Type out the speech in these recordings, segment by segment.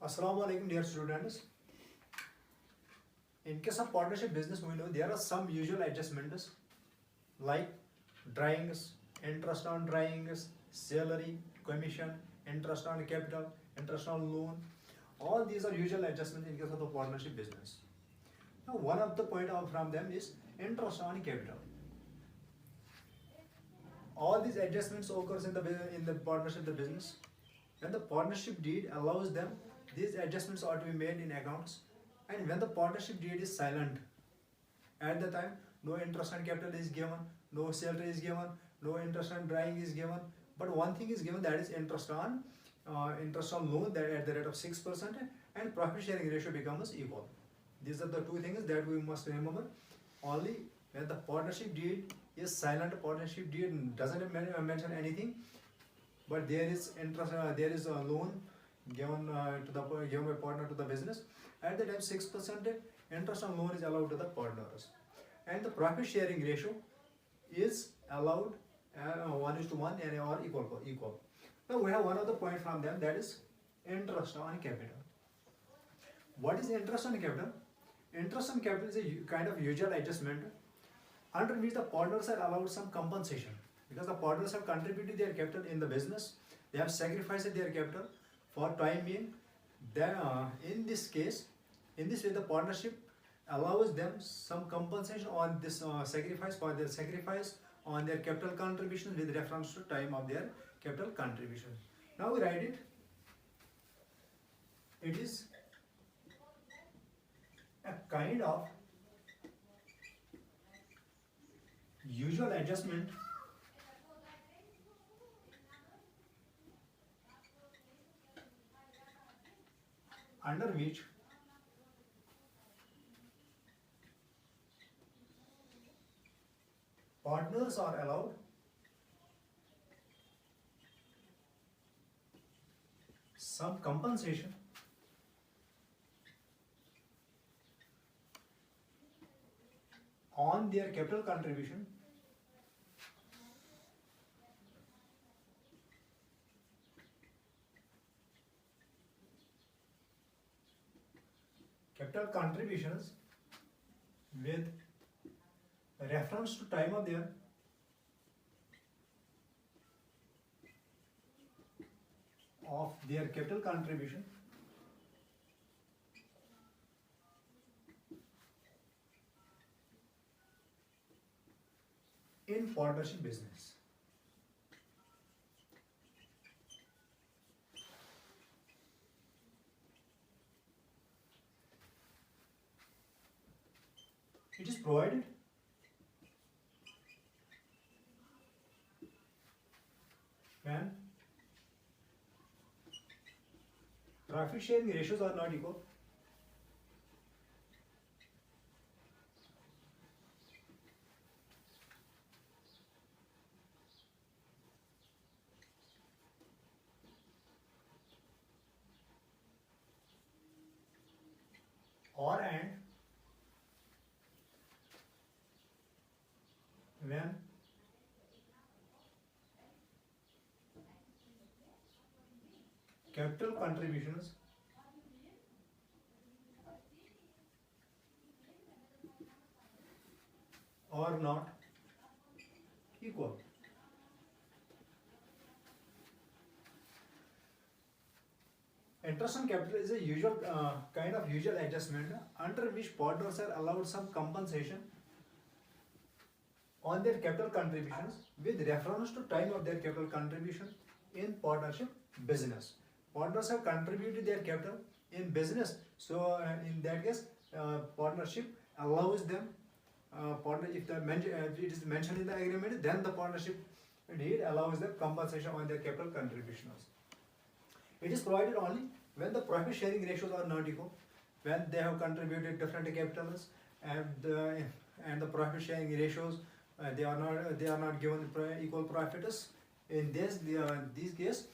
Assalamu alaikum, dear students. In case of partnership business, we know there are some usual adjustments like drawings, interest on drawings, salary, commission, interest on capital, interest on loan. All these are usual adjustments in case of the partnership business. Now, one of the point out from them is interest on capital. All these adjustments occurs in the partnership the business. When the partnership deed allows them, these adjustments are to be made in accounts. And when the partnership deed is silent, at the time, no interest on capital is given, no salary is given, no interest on drawing is given. But one thing is given, that is interest on loan that at the rate of 6%, and profit sharing ratio becomes equal. These are the two things that we must remember. Only when the partnership deed is silent, partnership deed doesn't mention anything, but there is interest, there is a loan given by partner to the business. At the time, 6% interest on loan is allowed to the partners, and the profit sharing ratio is allowed 1:1 and or equal. Now we have one other point from them, that is interest on capital. What is interest on capital? Interest on capital is a kind of usual adjustment under which the partners are allowed some compensation, because the partners have contributed their capital in the business, they have sacrificed their capital for time being. Then in this way the partnership allows them some compensation on this sacrifice, for their sacrifice on their capital contribution with reference to time of their capital contribution. Now we write it. It is a kind of usual adjustment under which partners are allowed some compensation on their capital contribution contributions with reference to time of their capital contribution in partnership business. It is provided when profit sharing ratios are not equal, or and when capital contributions are not equal. Interest on capital is a usual kind of usual adjustment under which partners are allowed some compensation on their capital contributions with reference to time of their capital contribution in partnership business. Partners have contributed their capital in business, so in that case, partnership allows them. If it is mentioned in the agreement, then the partnership deed allows them compensation on their capital contributions. It is provided only when the profit sharing ratios are not equal, when they have contributed different capitals, and the profit sharing ratios they are not given equal profits. In this case,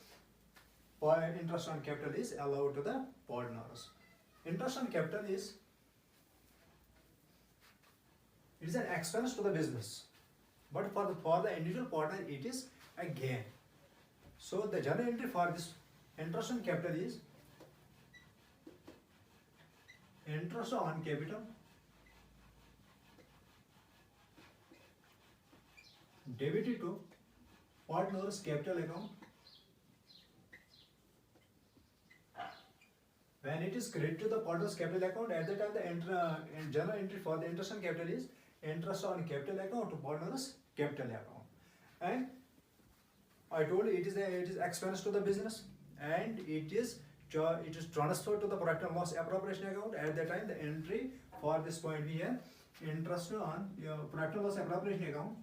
interest on capital is allowed to the partners. Interest on capital is an expense to the business, but for the individual partner it is a gain. So the journal entry for this interest on capital is interest on capital debited to partner's capital account when it is credited to the partner's capital account. At the time the general entry for the interest on capital is interest on capital account to partner's capital account, and I told you it is expense to the business, and it is transferred to the profit and loss appropriation account. At the time the entry for this point we have interest on your profit and loss appropriation account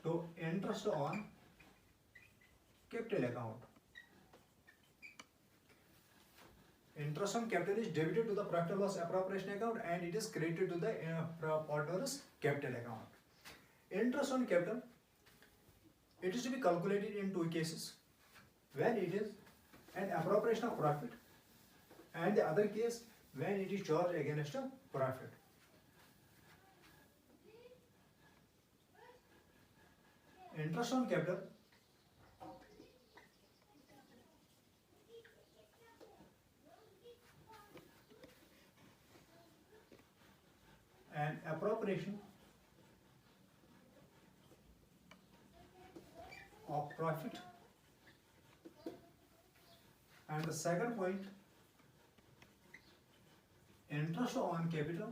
to interest on capital account. Interest on capital is debited to the profit and loss appropriation account and it is credited to the partner's capital account. Interest on capital, it is to be calculated in two cases, when it is an appropriation of profit and the other case when it is charged against a profit. Interest on capital and appropriation of profit, and the second point, interest on capital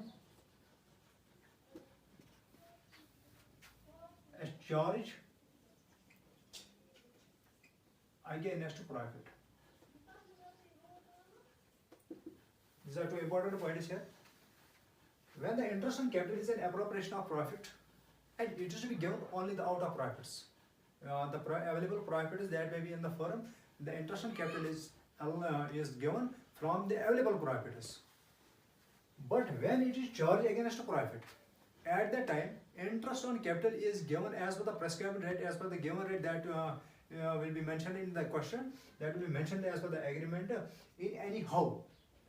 as charge against profit. These are two important points here. When the interest on capital is an appropriation of profit and it is to be given only the out of profits, the available profit is that may be in the firm, the interest on capital is given from the available profits. But when it is charged against profit, at that time interest on capital is given as per the prescribed rate, as per the given rate that will be mentioned in the question, that will be mentioned as per the agreement in anyhow.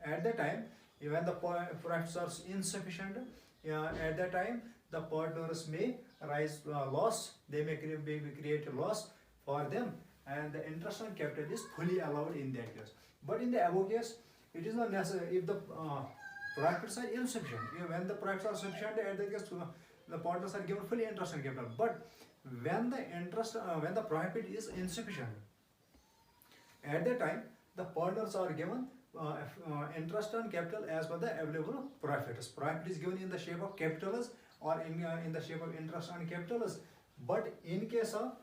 At the time when the profits are insufficient, at that time the partners may rise loss, they may create a loss for them, and the interest on capital is fully allowed in that case. But in the above case, it is not necessary if the profits are insufficient. When the profits are sufficient, at that case the partners are given fully interest on capital. But when the profit is insufficient, at that time the partners are given interest on capital as per the available profits. Profit is given in the shape of capitals or in the shape of interest on capitals. But in case of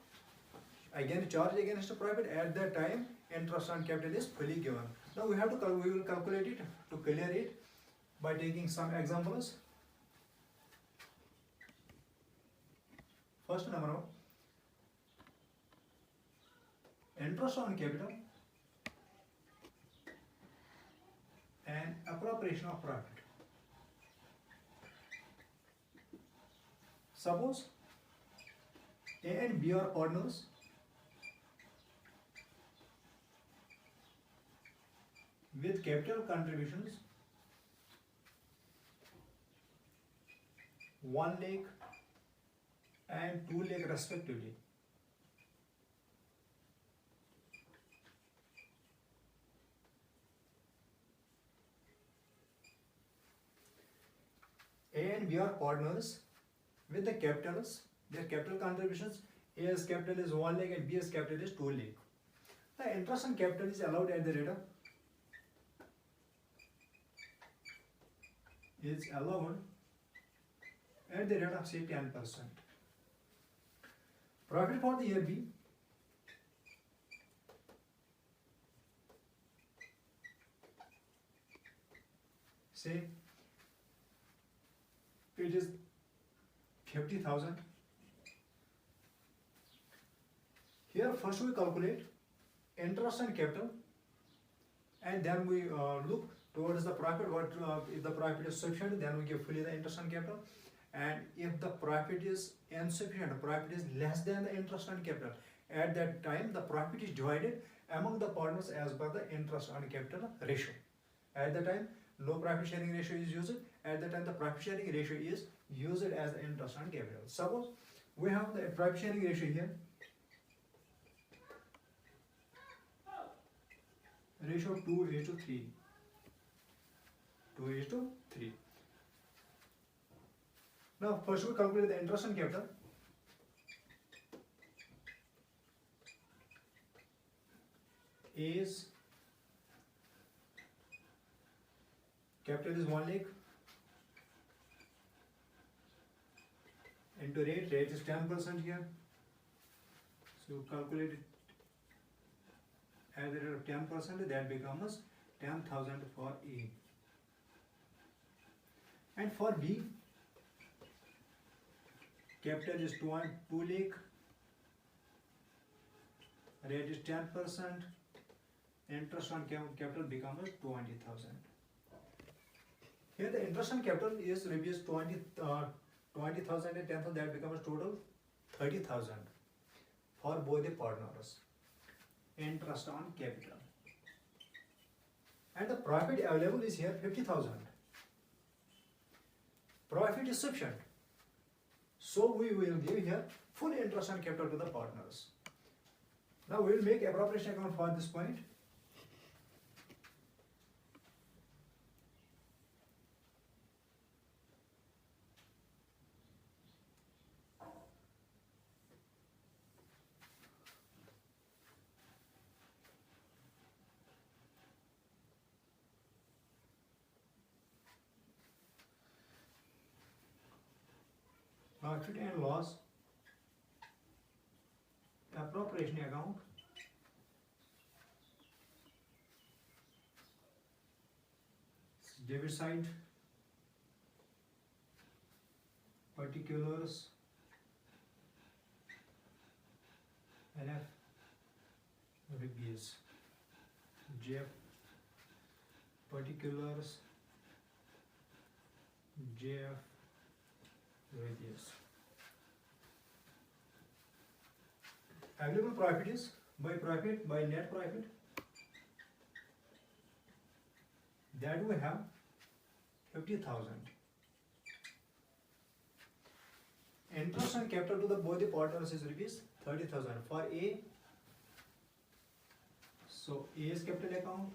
again charge against a profit, at that time interest on capital is fully given. Now we will calculate it to clear it by taking some examples. First number one, interest on capital and appropriation of profit. Suppose A and B are partners with capital contributions 1 lakh and 2 lakh respectively. A and B are partners with the capitals, their capital contributions, A's capital is 1 lakh and B's capital is 2 lakh. The interest on capital is allowed at the rate of say 10%. Profit for the year B say it is 50,000. Here first we calculate interest on capital and then we look towards the profit. If the profit is sufficient, then we give fully the interest on capital, and if the profit is insufficient, profit is less than the interest on capital, at that time the profit is divided among the partners as per the interest on capital ratio. At the time no profit sharing ratio is used, at the time the profit sharing ratio is used as the interest on capital. Suppose we have the profit sharing ratio here ratio 2:3. 2:3. Now first we calculate the interest on capital. Is capital is 1 lakh into rate is 10% here. So calculate it as a rate of 10%, that becomes 10,000 for A. And for B, capital is 2 lakh, rate is 10%, interest on capital becomes 20,000. Here the interest on capital is rupees 20,000 and 10,000, that becomes total 30,000 for both the partners. Interest on capital. And the profit available is here 50,000. Profit is sufficient. So we will give here full interest on capital to the partners. Now we will make appropriation account for this point. Profit and loss appropriation account. Debit side, particulars, NF rupees, JF particulars, JF rupees. Available profit is by net profit, that we have 50,000. Interest on capital to the both the partners is rupees 30,000 for A. So A's capital account,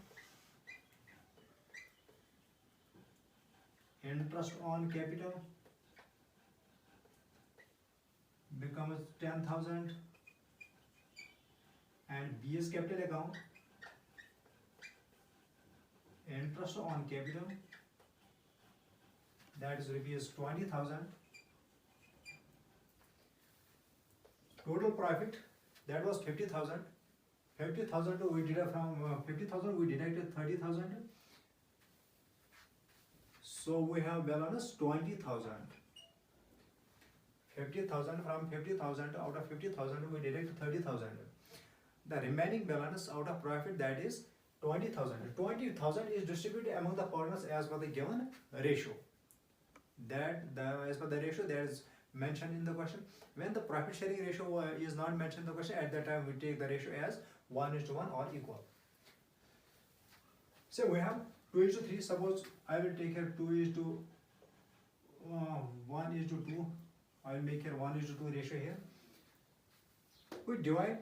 interest on capital becomes 10,000, and B's capital account, interest on capital, that is rupees 20,000. Total profit, that was 50,000. 50,000 we deduct from 50,000 we deducted 30,000. So we have balance 20,000. 50,000 from 50,000, out of 50,000 we deduct 30,000. The remaining balance out of profit, that is 20,000. 20,000 is distributed among the partners as per the given ratio. As per the ratio that is mentioned in the question. When the profit sharing ratio is not mentioned in the question, at that time we take the ratio as 1:1 or equal. So we have 2:3. Suppose I will take here 1:2. I will make here 1:2 ratio here. We divide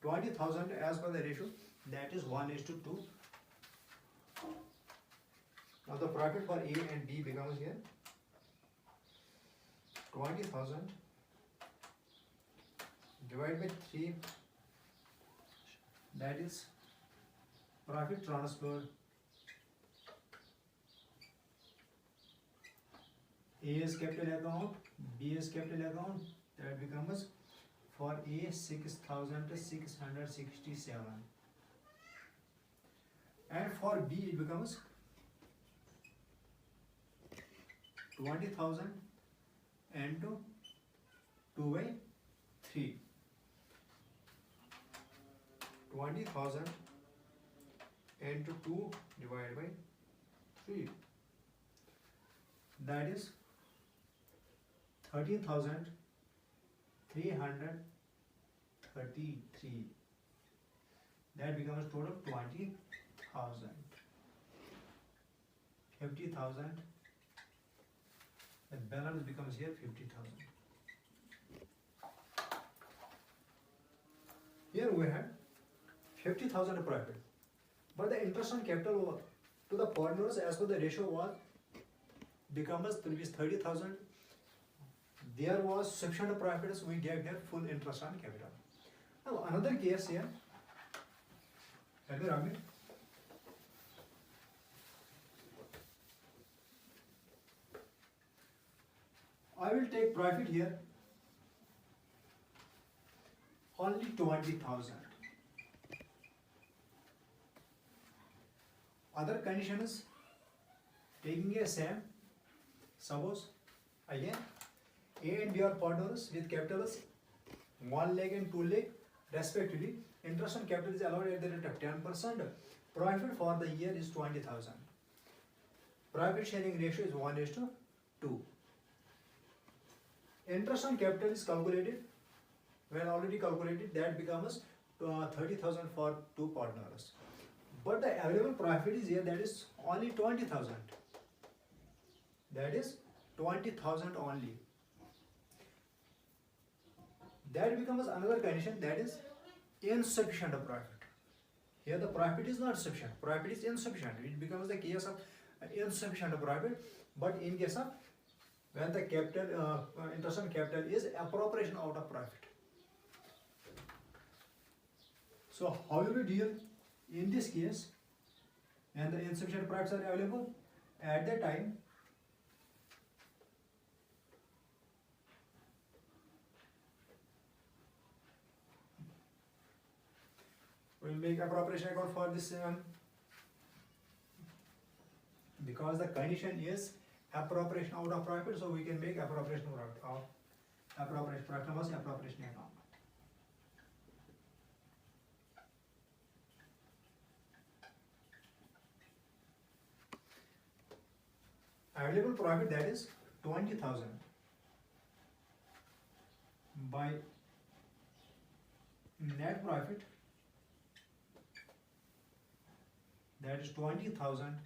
20,000 as per the ratio, that is 1:2. Now the profit for A and B becomes here 20,000 divided by 3, that is profit transfer. A's capital account, B's capital account, that becomes for A 6,667, and for B it becomes 20,000 into 2/3. 20,000 into 2 divided by 3, that is 13,333. That becomes total 20,000. 50,000. The balance becomes here 50,000. Here we have 50,000 profit, but the interest on capital to the partners as per the ratio was becomes rupees 30,000. There was sufficient profit, so we gave their full interest on capital. Now another case here. Have you run it? I will take profit here only 20,000. Other conditions taking a same. Suppose again A and B are partners with capitals 1 lakh and 2 lakh respectively. Interest on capital is allowed at the rate of 10%. Profit for the year is 20,000. Profit sharing ratio is 1:2. Interest on capital is calculated. When already calculated, that becomes 30,000 for two partners. But the available profit is here, that is only 20,000. That is 20,000 only. That becomes another condition, that is insufficient profit. Here the profit is not sufficient, profit is insufficient. It becomes the case of insufficient profit. But in case of when the capital interest on capital is appropriation out of profit. So how will we deal in this case when the insufficient profits are available? At that time, we will make appropriation account for this one, because the condition is appropriation out of profit, so we can make appropriation out of appropriation profit was appropriation account. Available profit, that is 20,000 by net profit, that is 20,000.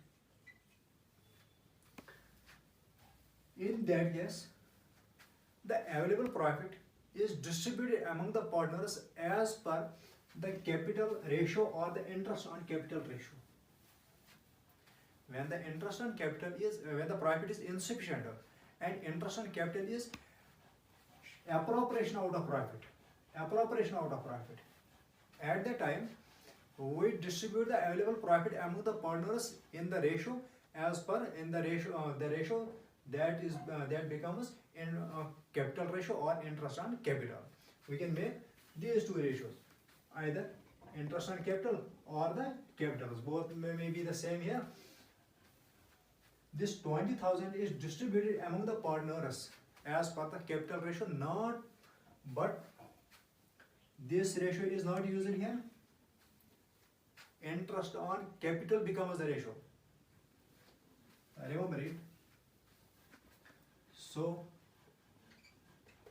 In that case, the available profit is distributed among the partners as per the capital ratio or the interest on capital ratio. When the interest on capital is, when the profit is insufficient and interest on capital is appropriation out of profit, at the time we distribute the available profit among the partners in the ratio as per the ratio that is that becomes in capital ratio or interest on capital. We can make these two ratios, either interest on capital or the capitals, both may be the same here. This 20,000 is distributed among the partners as per the capital ratio, but this ratio is not used here. Interest on capital becomes the ratio. Remember it. So,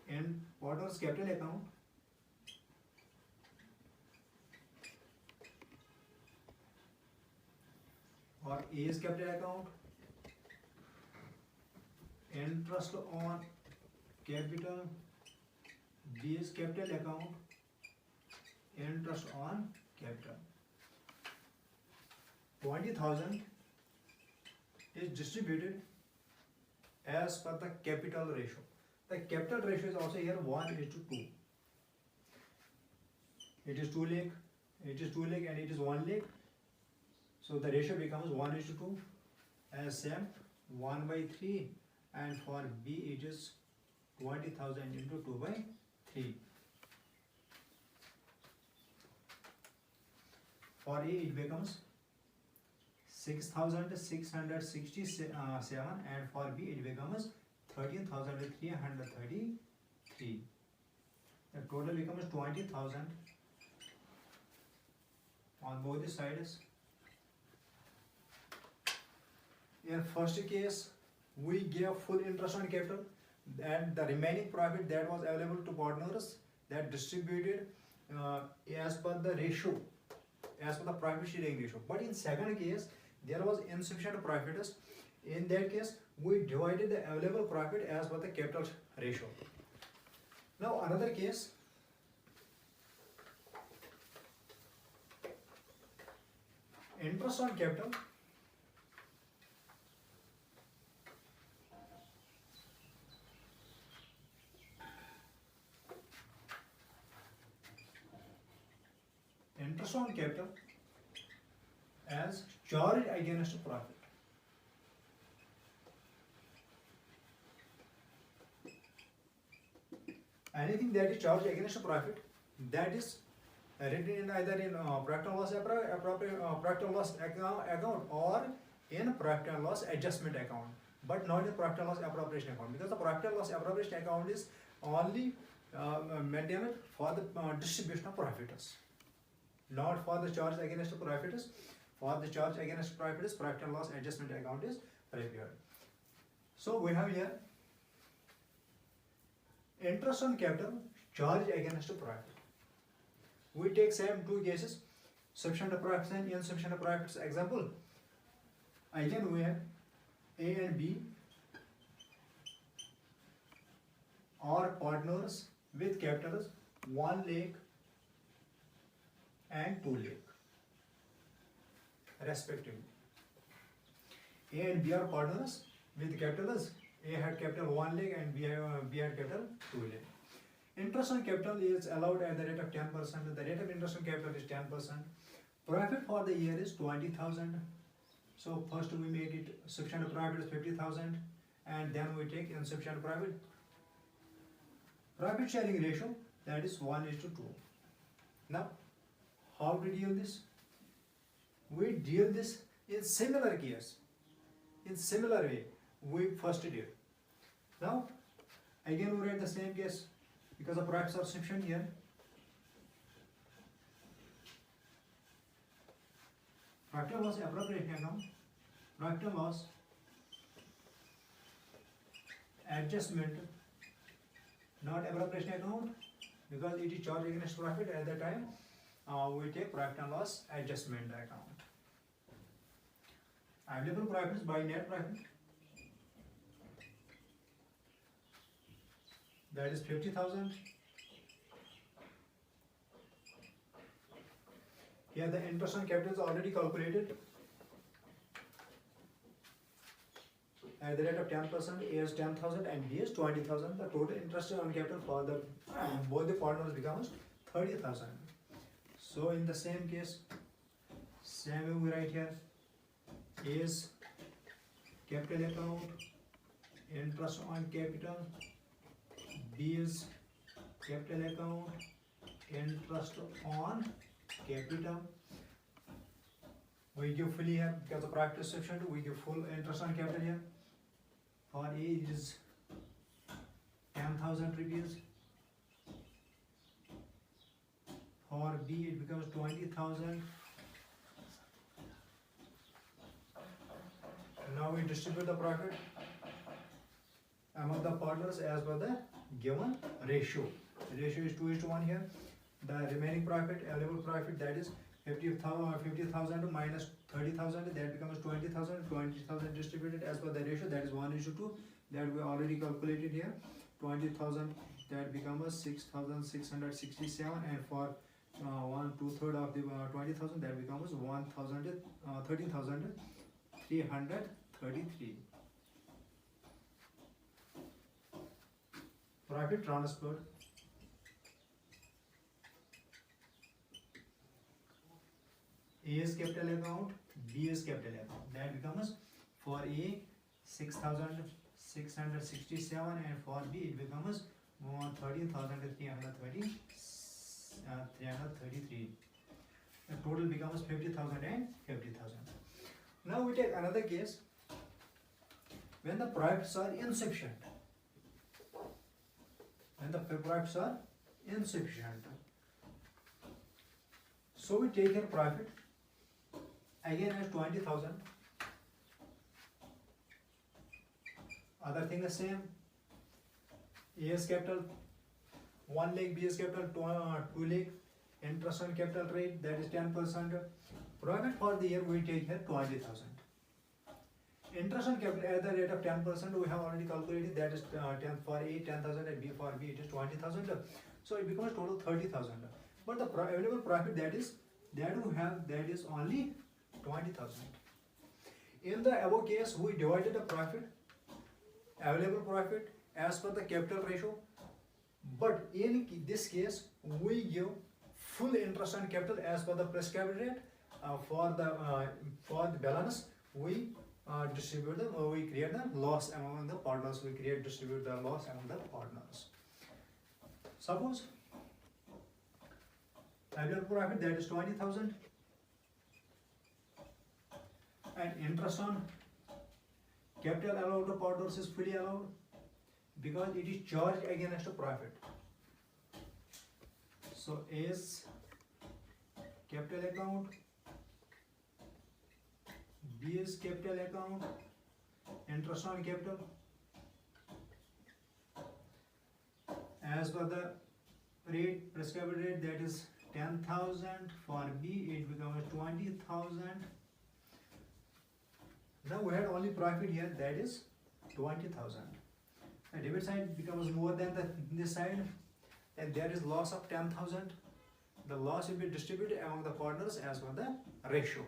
in partners capital account, or A is capital account, interest on capital, B is capital account, interest on capital. 20,000 is distributed as per the capital ratio. The capital ratio is also here 1:2. It is 2 lakh, and it is 1 lakh. So the ratio becomes 1:2 as same 1/3, and for B it is 20,000 into 2/3. For A it becomes 6,667, and for B it becomes 13,333. The total becomes 20,000 on both the sides. In first case, we gave full interest on capital, and the remaining profit that was available to partners, that distributed as per the ratio, as per the profit sharing ratio. But in second case, there was insufficient profits. In that case, we divided the available profit as per the capital ratio. Now another case, interest on capital as charge against profit. Anything that is charged against profit, that is written in either in profit and loss profit and loss account or in profit and loss adjustment account, but not in profit and loss appropriation account, because the profit and loss appropriation account is only maintained for the distribution of profits, not for the charge against profits. For the charge against profits, profit and loss adjustment account is prepared. So we have here interest on capital, charge against profit. We take same two cases, sufficient profits and insufficient profits. Example, again we have A and B are partners with capitals 1 lakh and 2 lakh respectively. A and B are partners with capitals. A had capital 1 lakh and B had capital 2 lakh. Interest on capital is allowed at the rate of 10%. The rate of interest on capital is 10%. Profit for the year is 20,000. So first we make it sufficient profit is 50,000, and then we take insufficient profit. Profit sharing ratio, that is 1:2. Now, how to deal this? We deal this in similar case. In similar way, we first did. Now, again we write the same case because the profits are sufficient here. Profit and loss appropriation account, profit and loss adjustment, not appropriation account, because it is charged against profit at the time. We take profit and loss adjustment account. Available profits by net profit, that is 50,000. Here the interest on capital is already calculated at the rate of 10%. A is 10,000 and B is 20,000. The total interest on capital for the both the partners becomes 30,000. So in the same case, same way we write here, A is capital account, interest on capital. B is capital account, interest on capital. We give fully here because the profit is sufficient. We give full interest on capital here. For A it is 10,000 rupees. For B it becomes 20,000. Now we distribute the profit among the partners as per the given ratio. The ratio is 2:1 here. The remaining profit, available profit, that is 50,000 minus 30,000, that becomes 20,000. 20,000 distributed as per the ratio, that is 1:2, that we already calculated here. 20,000, that becomes 6,667, and for 1/2 of the 20,000, that becomes 13,333. Profit transferred A is capital account, B is capital account. That becomes for A 6,667, and for B it becomes 13,333. The total becomes 50,000 and 50,000. Now we take another case when the profits are insufficient. When the profits are insufficient. So we take here profit again as 20,000. Other thing is same. A is capital 1 lakh, B is capital 2 lakh. Interest on capital rate, that is 10%. Profit for the year we take here 20,000. Interest on capital at the rate of 10%, we have already calculated, that is 10 for A 10,000 and B for B it is 20,000. So it becomes total 30,000. But the available profit that we have, that is only 20,000. In the above case, we divided the profit, available profit, as per the capital ratio. But in this case, we give full interest on capital as per the prescribed rate. For the balance, we distribute them, or we create the loss among the partners. We distribute the loss among the partners. Suppose available profit, that is 20,000, and interest on capital allowed to partners is fully allowed because it is charged against a profit. So as capital account, B is capital account, interest on capital, as per the rate, prescribed rate, that is 10,000. For B it becomes 20,000. Now we had only profit here, that is 20,000. The debit side becomes more than this side, and there is loss of 10,000. The loss will be distributed among the partners as per the ratio.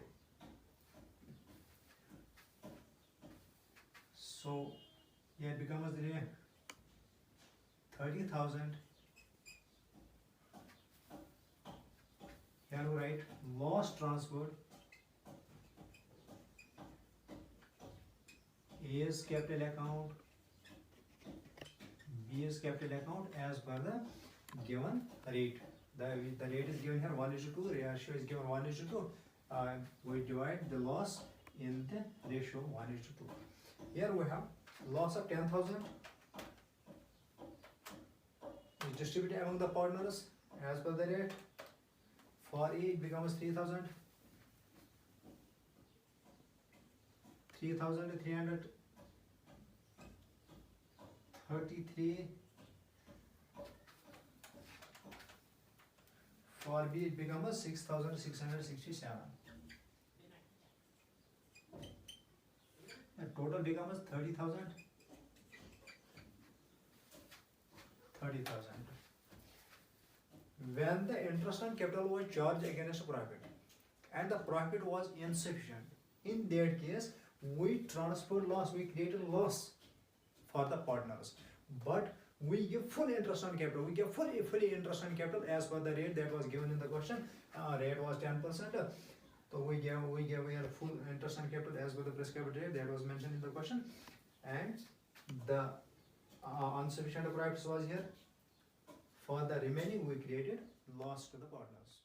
So here it becomes 30,000. Here we write loss transferred. A is capital account, B is capital account as per the given rate. The rate is given here 1:2, ratio is given 1:2. We divide the loss in the ratio 1:2. Here we have loss of 10,000 is distributed among the partners as per the rate. For A it becomes 3,000. 3,333. For B it becomes 6,667. The total becomes 30,000. 30,000. When the interest on capital was charged against profit and the profit was insufficient, in that case we transferred loss, we created loss for the partners, but we give full interest on capital. We give fully interest on capital as per the rate that was given in the question. Rate was 10%. So we give here full interest on capital as per the prescribed rate that was mentioned in the question, and the insufficient profits was here. For the remaining, we created loss to the partners.